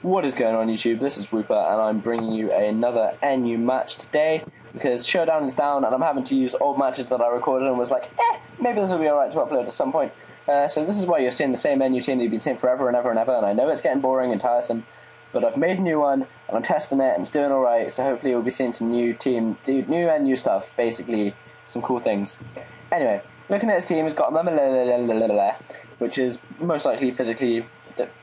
What is going on, YouTube? This is SirWooper, and I'm bringing you another NU match today because Showdown is down and I'm having to use old matches that I recorded and was like, maybe this will be alright to upload at some point. So this is why you're seeing the same NU team that you've been seeing forever and ever and ever, and I know it's getting boring and tiresome, but I've made a new one and I'm testing it and it's doing alright, so hopefully you'll be seeing some new NU stuff, basically some cool things. Anyway, looking at his team, he's got which is most likely physically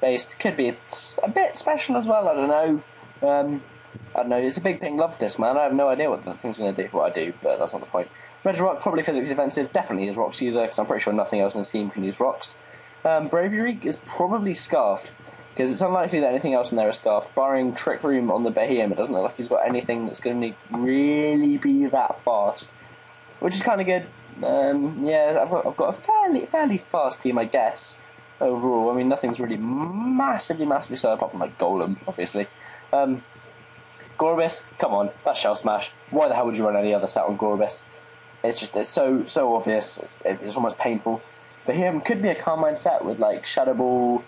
based, could be a bit special as well, I don't know, it's a big pink love disc, man. I have no idea what the thing's going to do, what I do, but that's not the point. Red Rock, probably physically defensive, definitely is Rock's user, because I'm pretty sure nothing else in his team can use Rocks. Bravery is probably Scarfed, because it's unlikely that anything else in there is Scarfed, barring Trick Room on the Behemoth. It doesn't look like he's got anything that's going to really be that fast, which is kind of good. Yeah, I've got a fairly fast team, I guess. Overall, I mean, nothing's really massively slow apart from like Golem, obviously. Gorbis, come on, that's Shell Smash. Why the hell would you run any other set on Gorbis? It's so obvious. It's almost painful. But him could be a Carmine set with like Shadow Ball,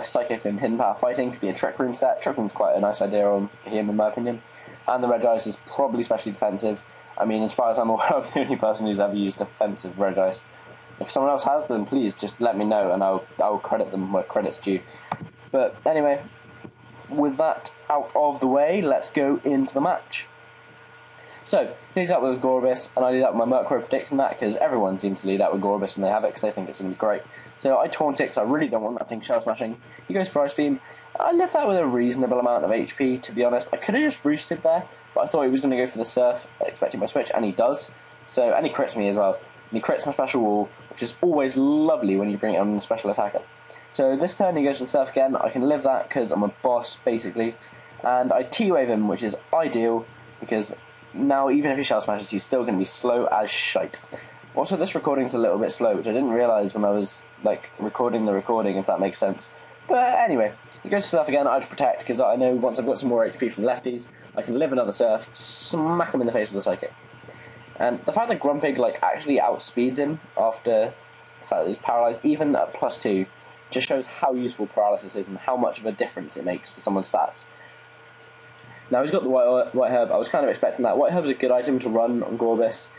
Psychic, and Hidden Power Fighting. Could be a Trick Room set. Trick Room's quite a nice idea on him, in my opinion. And the Red Dice is probably specially defensive. I mean, as far as I'm aware, I'm the only person who's ever used defensive Red Dice. If someone else has them, please just let me know, and I'll credit them where credit's due. But anyway, with that out of the way, let's go into the match. So, he leads out with his Gorbis, and I lead out with my Murkrow predicting that, because everyone seems to lead out with Gorbis when they have it, because they think it's going to be great. So I taunt it, because I really don't want that thing Shell Smashing. He goes for Ice Beam. I left that with a reasonable amount of HP, to be honest. I could have just roosted there, but I thought he was going to go for the Surf, expecting my switch, and he does. So, and he crits me as well. And he crits my special wall, which is always lovely when you bring it on a special attacker. So this turn he goes to the Surf again. I can live that because I'm a boss, basically. And I T-Wave him, which is ideal, because now even if he Shell Smashes, he's still going to be slow as shite. Also, this recording's a little bit slow, which I didn't realise when I was like recording the recording, if that makes sense. But anyway, he goes to Surf again. I have to protect, because I know once I've got some more HP from lefties, I can live another Surf, smack him in the face with a Psychic. And the fact that Grumpig like actually outspeeds him after the fact that he's paralysed, even at +2, just shows how useful paralysis is and how much of a difference it makes to someone's stats. Now he's got the White Herb. I was kind of expecting that. White Herb is a good item to run on Gorbis,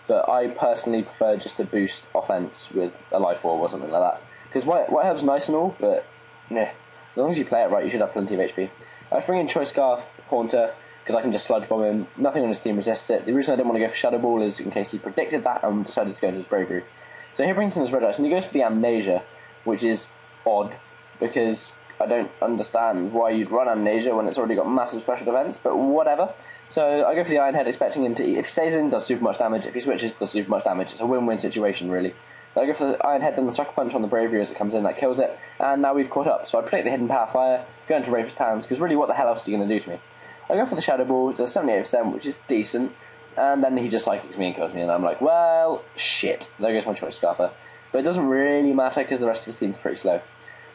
but I personally prefer just to boost offense with a Life Orb or something like that. Because White Herb's nice and all, but yeah, as long as you play it right, you should have plenty of HP. I was bringing Choice Scarf, Haunter, because I can just Sludge Bomb him. Nothing on his team resists it. The reason I didn't want to go for Shadow Ball is in case he predicted that and decided to go into his Bravery. So he brings in his Red Dice, and he goes for the Amnesia, which is odd, because I don't understand why you'd run Amnesia when it's already got massive special defense, but whatever. So I go for the Iron Head, expecting him to, if he stays in, does super much damage. If he switches, does super much damage. It's a win-win situation, really. So I go for the Iron Head, then the Sucker Punch on the Bravery as it comes in, that kills it, and now we've caught up. So I predict the Hidden Power Fire, go into Rapist Hands, because really what the hell else is he going to do to me? I go for the Shadow Ball, it does 78%, which is decent, and then he just Psychics me and kills me, and I'm like, well, shit. There goes my Choice Scarfer. But it doesn't really matter, because the rest of his team's pretty slow.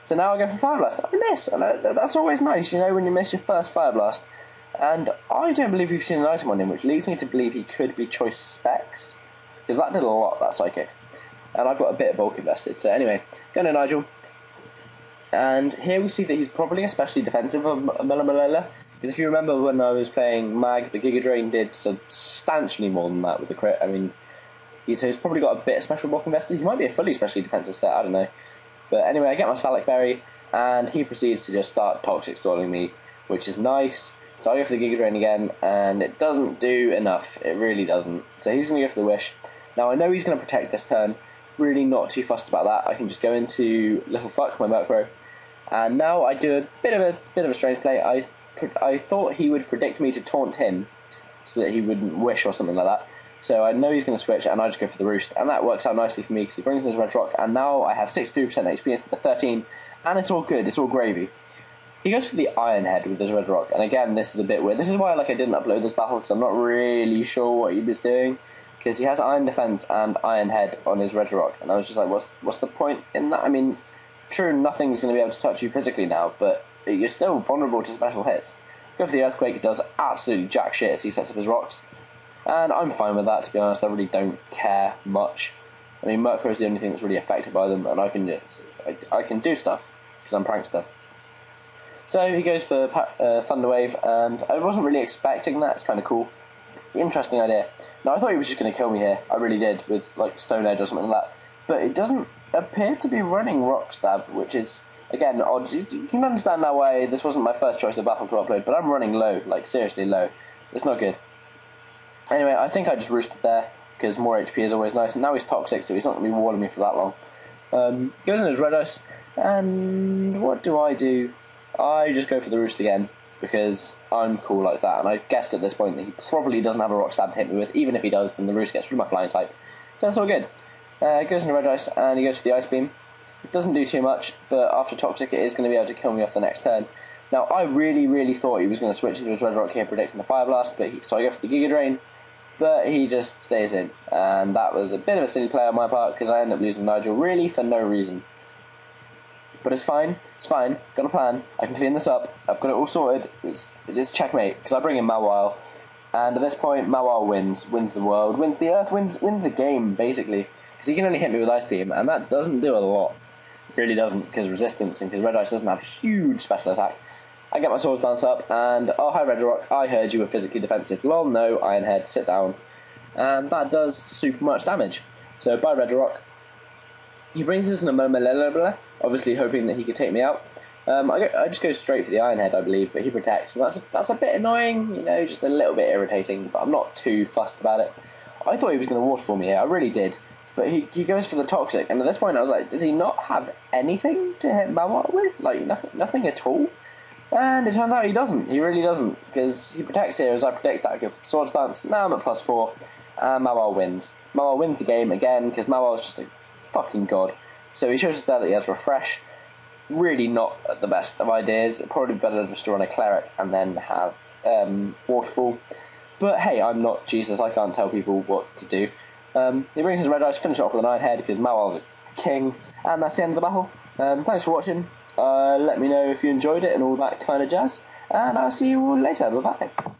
So now I go for Fire Blast. I miss, and that's always nice, you know, when you miss your first Fire Blast. And I don't believe we've seen an item on him, which leads me to believe he could be Choice Specs, because that did a lot, that Psychic. And I've got a bit of bulk invested. So anyway, going to Nigel. And here we see that he's probably especially defensive of Mela. Because if you remember when I was playing Mag, the Giga Drain did substantially more than that with the crit. I mean, he's probably got a bit of special bulk invested. He might be a fully specially defensive set, I don't know. But anyway, I get my Salac Berry, and he proceeds to just start Toxic Stalling me, which is nice. So I go for the Giga Drain again, and it doesn't do enough. It really doesn't. So he's going to go for the Wish. Now I know he's going to protect this turn. Really not too fussed about that. I can just go into Little Fuck, my Murkrow. And now I do a bit of a strange play. I thought he would predict me to taunt him, so that he wouldn't Wish or something like that. So I know he's going to switch, and I just go for the Roost. And that works out nicely for me, because he brings in his Red Rock, and now I have 62% HP instead of 13, and it's all good, it's all gravy. He goes for the Iron Head with his Red Rock, and again, this is a bit weird. This is why I didn't upload this battle, because I'm not really sure what he was doing, because he has Iron Defense and Iron Head on his Red Rock, and I was just like, what's the point in that? I mean, true, nothing's going to be able to touch you physically now, but you're still vulnerable to special hits. Go for the Earthquake, it does absolutely jack shit as he sets up his rocks. And I'm fine with that, to be honest. I really don't care much. I mean, Murkrow is the only thing that's really affected by them, and I can do stuff, because I'm Prankster. So he goes for Thunder Wave, and I wasn't really expecting that. It's kind of cool. Interesting idea. Now, I thought he was just going to kill me here. I really did, with like Stone Edge or something like that. But it doesn't appear to be running Rock Stab, which is, again, odd. You can understand now why this wasn't my first choice of battle to upload, but I'm running low, like seriously low. It's not good. Anyway, I think I just roosted there, because more HP is always nice. And now he's Toxic, so he's not going to be warning me for that long. Goes in his Red Ice, and what do? I just go for the Roost again, because I'm cool like that, and I guessed at this point that he probably doesn't have a Rock Stab to hit me with. Even if he does, then the Roost gets rid of my Flying type. So that's all good. Goes into Red Ice, and he goes for the Ice Beam. It doesn't do too much, but after Toxic it is going to be able to kill me off the next turn. Now, I really thought he was going to switch into his Red Rock here, predicting the Fire Blast, so I go for the Giga Drain, but he just stays in, and that was a bit of a silly play on my part, because I end up losing Nigel, really, for no reason. But it's fine, got a plan, I can clean this up, I've got it all sorted, it is checkmate, because I bring in Mawile, and at this point, Mawile wins the world, wins the Earth, wins the game, basically, because he can only hit me with Ice Beam, and that doesn't do a lot. It really doesn't, because resistance, and because Red Ice doesn't have huge special attack. I get my Swords Dance up, and oh hi Red Rock, I heard you were physically defensive. Lol, no, Ironhead, sit down. And that does super much damage. So bye Red Rock. He brings us in a moment, obviously hoping that he could take me out. I just go straight for the Ironhead, I believe, but he protects, and that's a bit annoying, you know, just a little bit irritating, but I'm not too fussed about it. I thought he was going to Waterfall me here, I really did, but he goes for the Toxic, and at this point I was like, does he not have anything to hit Mawile with? Like, nothing at all? And it turns out he doesn't, he really doesn't, because he protects here as I predict that I go for the Sword Stance. Now I'm at +4, and Mawile wins. Mawile wins the game again, because Mawile is just a fucking god. So he shows us there that he has Refresh. Really not the best of ideas. Probably better just to run a Cleric and then have Waterfall. But hey, I'm not Jesus, I can't tell people what to do. He brings his Red Ice, finish it off with an Ironhead because Mawile's a king, and that's the end of the battle. Thanks for watching. Let me know if you enjoyed it and all that kind of jazz, and I'll see you all later. Bye bye.